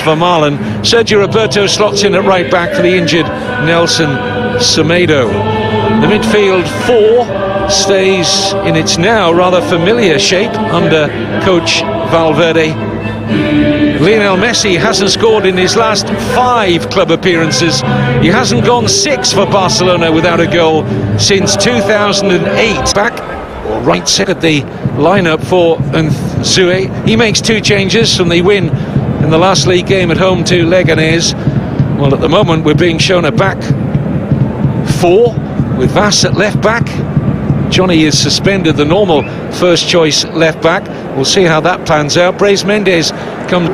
for Marlon. Sergio Roberto slots in at right back for the injured Nelson Semedo. The midfield four stays in its now rather familiar shape under coach Valverde. Lionel Messi hasn't scored in his last 5 club appearances. He hasn't gone 6 for Barcelona without a goal since 2008. Back or right set at the lineup for Nzue. He makes 2 changes from the win in the last league game at home to Leganés. Well, at the moment we're being shown a back 4 with Vas at left back. Johnny is suspended, the normal first choice left back. We'll see how that plans out. Brais Mendes comes.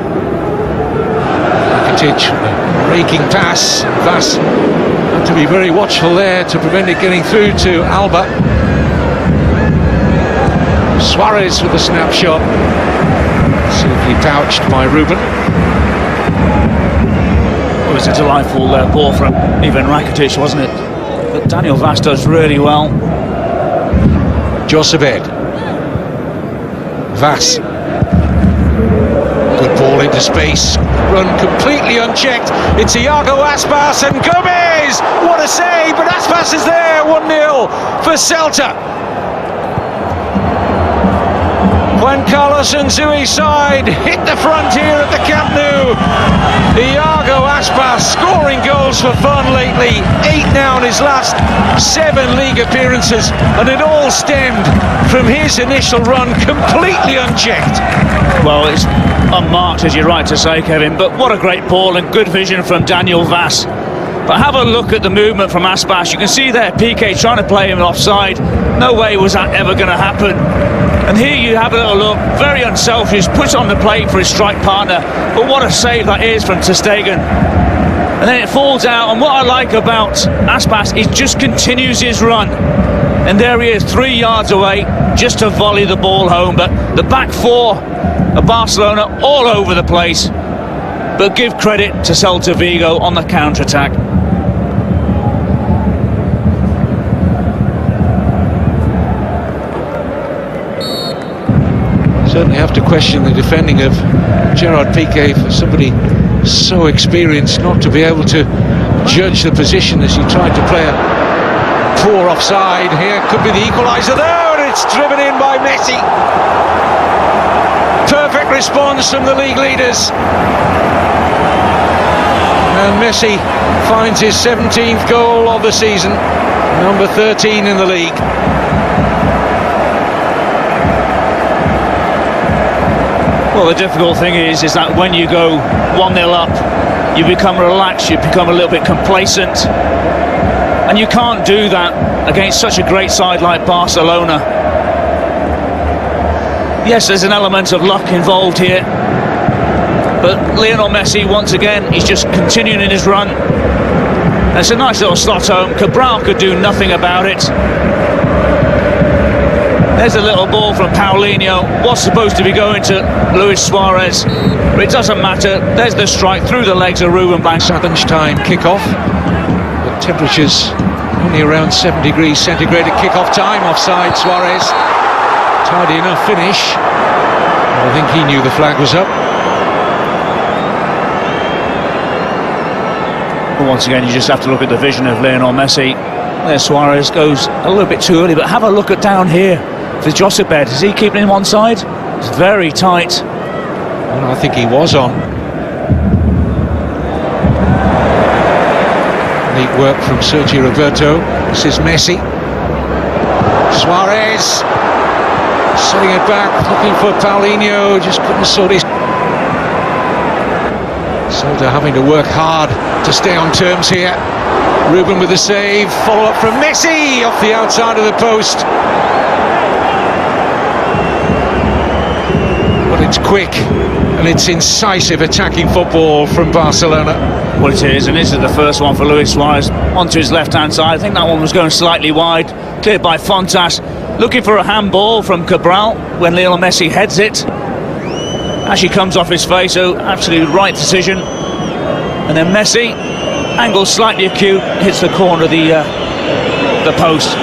Rakitic, breaking pass. Vas had to be very watchful there to prevent it getting through to Alba. Suarez with a snapshot. Simply pouched by Ruben. It was a delightful ball from even Rakitic, wasn't it? But Daniel Vas does really well. Josebed. Vas. Good ball into space. Run completely unchecked. It's Iago Aspas and Gomez! What a save! But Aspas is there. 1-0 for Celta. Juan Carlos Nzue's side hit the front here at the Camp Nou. Iago Aspas scoring goals for fun lately. 8 now in his last 7 league appearances, and it all stemmed from his initial run, completely unchecked. Well, it's unmarked, as you're right to say, Kevin, but what a great ball and good vision from Daniel Vas. But have a look at the movement from Aspas. You can see there Piqué trying to play him offside. No way was that ever going to happen. And here you have a little look, very unselfish, puts on the plate for his strike partner. But what a save that is from ter Stegen. And then it falls out, and what I like about Aspas is just continues his run. And there he is, 3 yards away, just to volley the ball home. But the back 4 of Barcelona all over the place. But give credit to Celta Vigo on the counter-attack. Certainly have to question the defending of Gerard Piqué for somebody so experienced not to be able to judge the position as he tried to play a poor offside. Here could be the equaliser there, and it's driven in by Messi. Perfect response from the league leaders. And Messi finds his 17th goal of the season, number 13 in the league. Well, the difficult thing is that when you go 1-0 up, you become relaxed, you become a little bit complacent. And you can't do that against such a great side like Barcelona. Yes, there's an element of luck involved here. But Lionel Messi, once again, he's just continuing in his run. And it's a nice little slot home. Cabral could do nothing about it. There's a little ball from Paulinho. Was supposed to be going to Luis Suarez, but it doesn't matter. There's the strike through the legs of Ruben Blanc. Lunchtime kick-off. But temperatures only around 7 degrees centigrade at kick-off time. Offside, Suarez. Tidy enough finish. I think he knew the flag was up. But once again, you just have to look at the vision of Lionel Messi. There Suarez goes a little bit too early, but have a look at down here for Josebed. Is he keeping him on side? It's very tight. Well, I think he was on. Neat work from Sergio Roberto. This is Messi. Suarez setting it back, looking for Paulinho, just couldn't sort his... Celta having to work hard to stay on terms here. Ruben with the save, follow up from Messi off the outside of the post. But it's quick and it's incisive attacking football from Barcelona. Well, it is, and this is the first one for Luis Suarez onto his left-hand side. I think that one was going slightly wide, cleared by Fontas, looking for a handball from Cabral when Lionel Messi heads it. Actually comes off his face, so absolutely right decision. And then Messi, angle slightly acute, hits the corner of the post.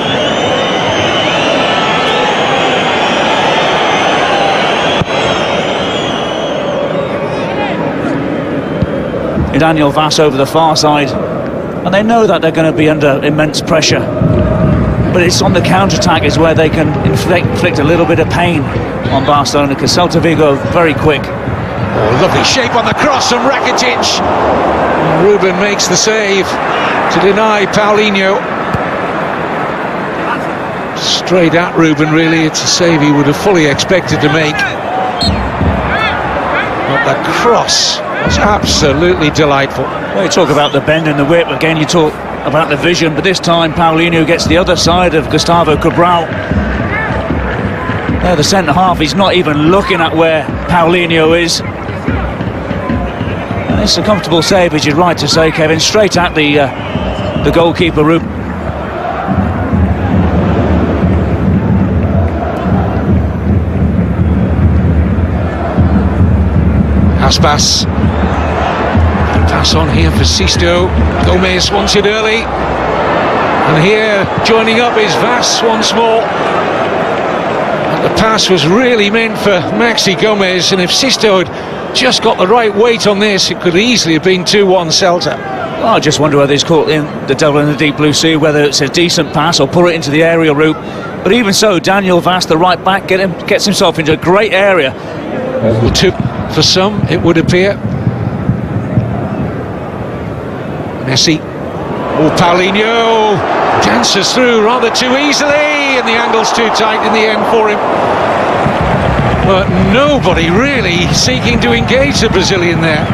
Daniel Vaz over the far side, and they know that they're going to be under immense pressure. But it's on the counter-attack is where they can inflict a little bit of pain on Barcelona, because Celta Vigo are very quick. Oh, lovely shape on the cross from Rakitic. Ruben makes the save to deny Paulinho. Straight at Ruben, really. It's a save he would have fully expected to make. But the cross was absolutely delightful. Well, you talk about the bend and the whip, again you talk about the vision, but this time Paulinho gets the other side of Gustavo Cabral. There, the centre-half, he's not even looking at where Paulinho is. And it's a comfortable save, as you're right to say, Kevin, straight at the goalkeeper, Ruben. Aspas. Pass on here for Sisto. Gomez wants it early. And here, joining up, is Vaz once more. But the pass was really meant for Maxi Gomez, and if Sisto had just got the right weight on this, it could easily have been 2-1 Celta. Well, I just wonder whether he's caught in the devil in the deep blue sea, whether it's a decent pass or put it into the aerial route. But even so, Daniel Vaz, the right back, gets himself into a great area. For some, it would appear. Messi. Oh, Paulinho dances through rather too easily, and the angle's too tight in the end for him. But nobody really seeking to engage the Brazilian there.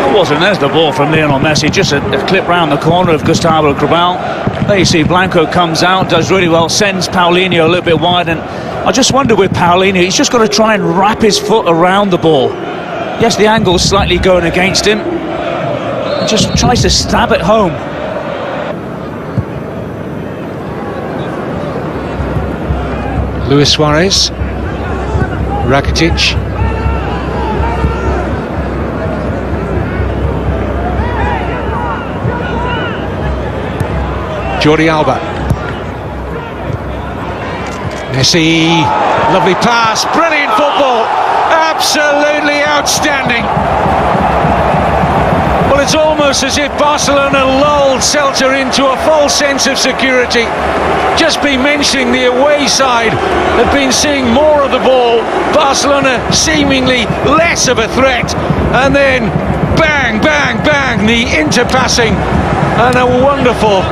It wasn't. There's the ball from Lionel Messi, just a clip round the corner of Gustavo Cabral. There you see Blanco comes out, does really well, sends Paulinho a little bit wide, and I just wonder with Paulinho, he's just got to try and wrap his foot around the ball. Yes, the angle's slightly going against him. He just tries to stab it home. Luis Suarez. Rakitic. Jordi Alba. Messi, lovely pass, brilliant football, absolutely outstanding. Well, it's almost as if Barcelona lulled Celta into a false sense of security. Just been mentioning the away side have been seeing more of the ball, Barcelona seemingly less of a threat, and then bang, bang, bang, the interpassing, and a wonderful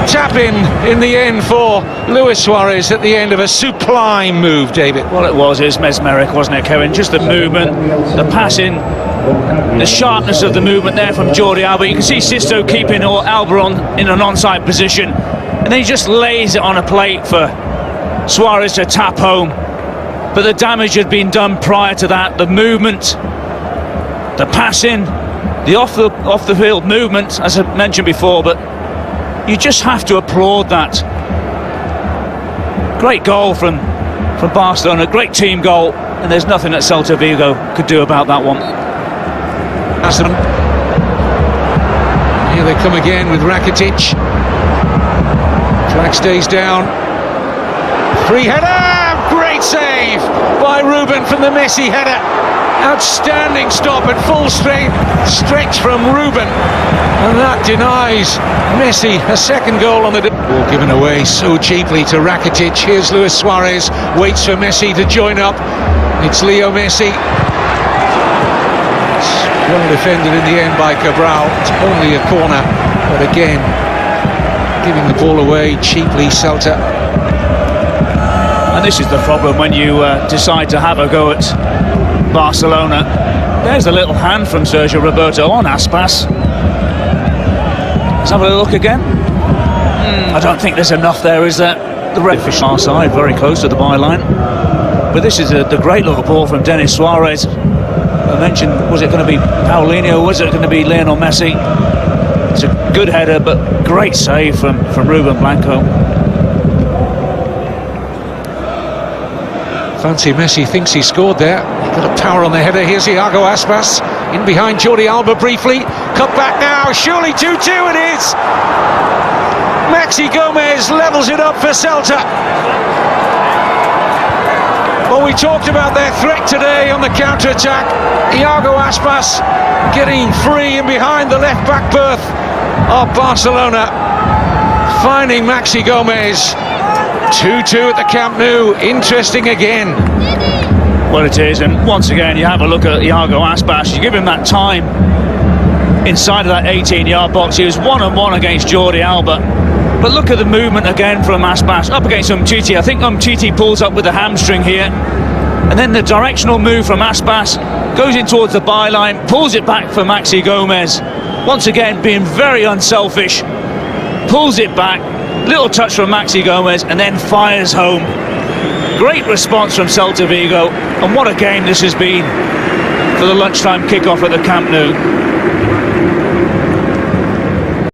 tap in the end for Luis Suarez at the end of a sublime move, David. Well, it was mesmeric, wasn't it, Kevin? Just the movement, the passing, the sharpness of the movement there from Jordi Alba. You can see Sisto keeping Alba in an onside position, and then he just lays it on a plate for Suarez to tap home. But the damage had been done prior to that. The movement, the passing, the off the field movement, as I mentioned before, but you just have to applaud that. Great goal from Barcelona, great team goal, and there's nothing that Celta Vigo could do about that one. Here they come again with Rakitic. Track stays down. Free header! Great save by Ruben from the Messi header. Outstanding stop at full strength, stretch from Ruben, and that denies Messi a second goal on the ball given away so cheaply to Rakitic. Here's Luis Suarez, waits for Messi to join up. It's Leo Messi. It's well defended in the end by Cabral. It's only a corner, but again, giving the ball away cheaply, Celta. And this is the problem when you decide to have a go at Barcelona. There's a little hand from Sergio Roberto on Aspas. Let's have a look again. I don't think there's enough there, is there? The red fish on our side, very close to the byline. But this is the great little ball from Denis Suarez. I mentioned, was it going to be Paulinho? Was it going to be Lionel Messi? It's a good header, but great save from Ruben Blanco. Fancy Messi thinks he scored there. He got a power on the header. Here's Iago Aspas in behind Jordi Alba briefly. Cut back now, surely 2-2 it is. Maxi Gomez levels it up for Celta. Well, we talked about their threat today on the counter-attack. Iago Aspas getting free and behind the left back berth of Barcelona, finding Maxi Gomez. 2-2 at the Camp Nou. Interesting again. Well, it is, and once again you have a look at Iago Aspas. You give him that time inside of that 18-yard box. He was 1-on-1 against Jordi Alba, but look at the movement again from Aspas up against Umtiti. I think Umtiti pulls up with the hamstring here, and then the directional move from Aspas goes in towards the byline, pulls it back for Maxi Gomez, once again being very unselfish, pulls it back, little touch from Maxi Gomez, and then fires home. Great response from Celta Vigo, and what a game this has been for the lunchtime kickoff at the Camp Nou.